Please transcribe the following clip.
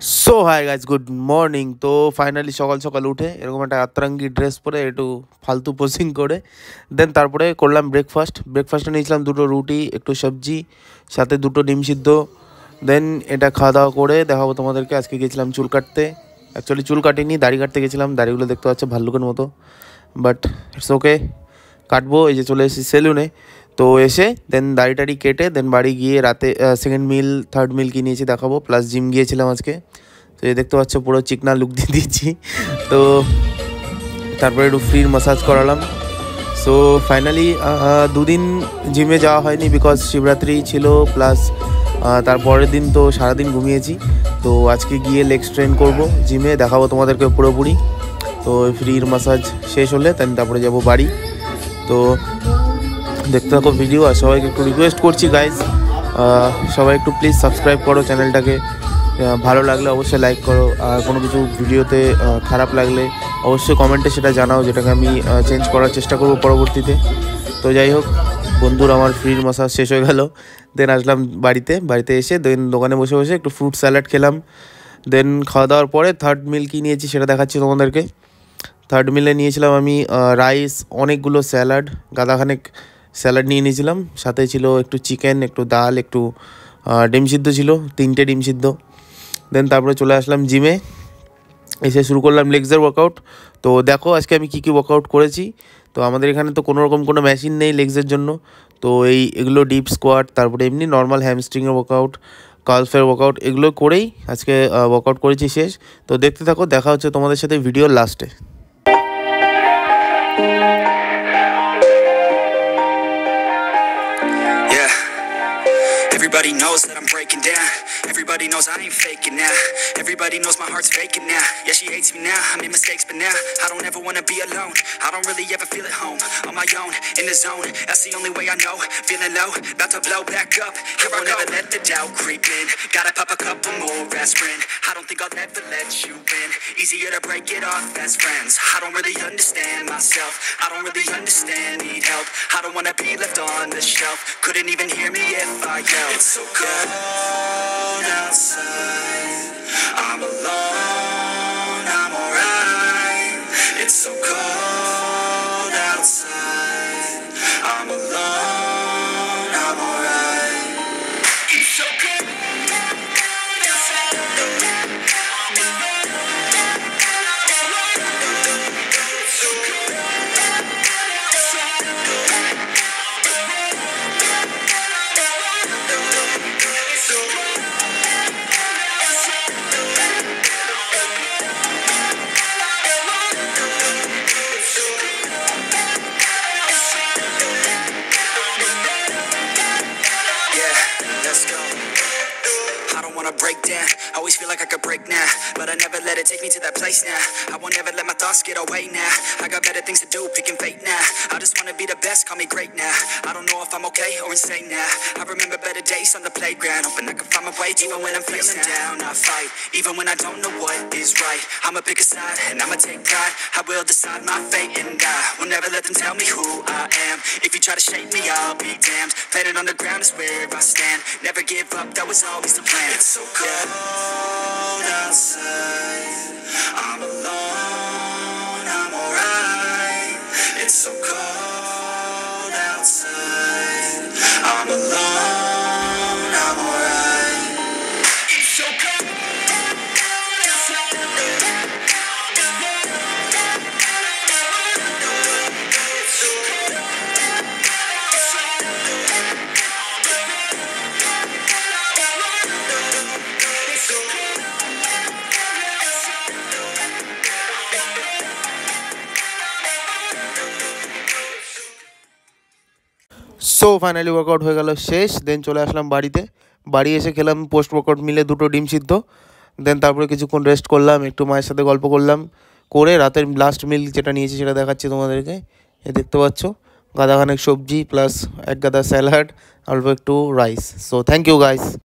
So hi guys, good morning. তো finally সকাল সকাল উঠে এরকম একটা আতরাঙ্গি ড্রেস পরে একটু ফালতু পোজিং করে দেন তারপরে করলাম ব্রেকফাস্টে নিয়েছিলাম দুটো রুটি, একটু সবজি, সাথে দুটো ডিম সিদ্ধ। দেন এটা খাওয়া দাওয়া করে দেখাবো তোমাদেরকে। আজকে গেছিলাম চুল কাটতে। অ্যাকচুয়ালি চুল কাটিনি, দাড়ি কাটতে গেছিলাম। দাড়িগুলো দেখতে পাচ্ছে ভাল্লুকের মতো, বাট ইটস ওকে, কাটবো। এই যে চলে এসেছি সেলুনে। তো এসে দেন দাড়ি টাড়ি কেটে দেন বাড়ি গিয়ে রাতে সেকেন্ড মিল থার্ড মিল কি নিয়েছি দেখাবো, প্লাস জিম গিয়েছিলাম আজকে। তো এই দেখতে পাচ্ছ পুরো চিকনা লুক দিয়ে দিয়েছি। তো তারপরে একটু ফ্রি মাসাজ করালাম। সো ফাইনালি দুদিন জিমে যাওয়া হয়নি বিকজ শিবরাত্রি ছিল, প্লাস তারপরের দিন তো সারাদিন ঘুমিয়েছি। তো আজকে গিয়ে লেগ স্ট্রেন করবো জিমে, দেখাবো তোমাদেরকে পুরোপুরি। তো ফ্রি মাসাজ শেষ হলে তারপরে যাব বাড়ি। তো দেখতে থাকো ভিডিও। আর সবাইকে একটু রিকোয়েস্ট করছি গাইজ, সবাই একটু প্লিজ সাবস্ক্রাইব করো চ্যানেলটাকে। ভালো লাগলে অবশ্যই লাইক করো, আর কোনো কিছু ভিডিওতে খারাপ লাগলে অবশ্যই কমেন্টে সেটা জানাও, যেটাকে আমি চেঞ্জ করার চেষ্টা করব পরবর্তীতে। তো যাই হোক বন্ধুর, আমার ফ্রি মাসাজ শেষ হয়ে গেল। দেন আসলাম বাড়িতে এসে দেন দোকানে বসে বসে একটু ফ্রুট স্যালাড খেলাম। দেন খাওয়া দাওয়ার পরে থার্ড মিল কী নিয়েছি সেটা দেখাচ্ছি তোমাদেরকে। থার্ড মিলে নিয়েছিলাম আমি রাইস, অনেকগুলো স্যালাড, গাদাখানেক স্যালাড নিয়ে নিয়েছিলাম। সাথে ছিল একটু চিকেন, একটু ডাল, একটু ডিম সিদ্ধ ছিল, 3টে ডিম সিদ্ধ। দেন তারপরে চলে আসলাম জিমে, এসে শুরু করলাম লেগসের ওয়ার্কআউট। তো দেখো আজকে আমি কী ওয়ার্কআউট করেছি। তো আমাদের এখানে তো কোনো মেশিন নেই লেগসের জন্য। তো এগুলো ডিপ স্কোয়াট, তারপরে এমনি নর্মাল হ্যামস্ট্রিংয়ের ওয়ার্কআউট, কালফের ওয়ার্কআউট, এগুলো করেই আজকে ওয়ার্কআউট করেছি শেষ। তো দেখতে থাকো, দেখা হচ্ছে তোমাদের সাথে ভিডিওর লাস্টে। Everybody knows that I'm breaking down. Everybody knows I ain't faking now. Everybody knows my heart's faking now. Yeah, she hates me now, I made mistakes, but now I don't ever wanna be alone. I don't really ever feel at home. On my own, in the zone, that's the only way I know. Feeling low, about to blow back up. Here I won't ever let the doubt creep in. Gotta pop a couple more aspirin. I don't think I'll ever let you in. Easier to break it off as friends. I don't really understand myself. I don't really understand, need help. I don't wanna be left on the shelf. Couldn't even hear me if I yelled. It's so cold outside, I'm alone, I'm alright. It's so cold outside, I'm alone, I'm alright. It's so cold outside, I'm alone, it's so cold outside. Break down, always feel like I could break now, but I never let it take me to that place now. I won't ever let my thoughts get away now. I got better things to do, picking fate now. I just wanna be the best, call me great now. I don't know if I'm okay or insane now. I remember better days on the playground, hoping I can find my way even when I'm feeling down. I fight, even when I don't know what is right. I'ma pick a side and I'ma take pride. I will decide my fate and I will never let them tell me who I am. If you try to shake me, I'll be damned. Planet on the ground is where I stand. Never give up, that was always the plan. It's so cold outside, I'm alone, I'm alright. It's so cold outside, I'm alone, I'm alright. It's so cold outside, I'm alone, it's so cold outside. So finally workout হয়ে গেল শেষ। দেন চলে আসলাম বাড়ি এসে খেলাম post workout মিলে দুটো ডিম সিদ্ধ। দেন তারপরে কিছুক্ষণ রেস্ট করলাম, একটু মায়ের সাথে গল্প করলাম, করে রাতের লাস্ট মিল যেটা নিয়েছি সেটা দেখাচ্ছি তোমাদেরকে। দেখতে পাচ্ছ গাদাখানেক সবজি, প্লাস এক গাদা স্যালাড, অল্প একটু rice. So thank you guys.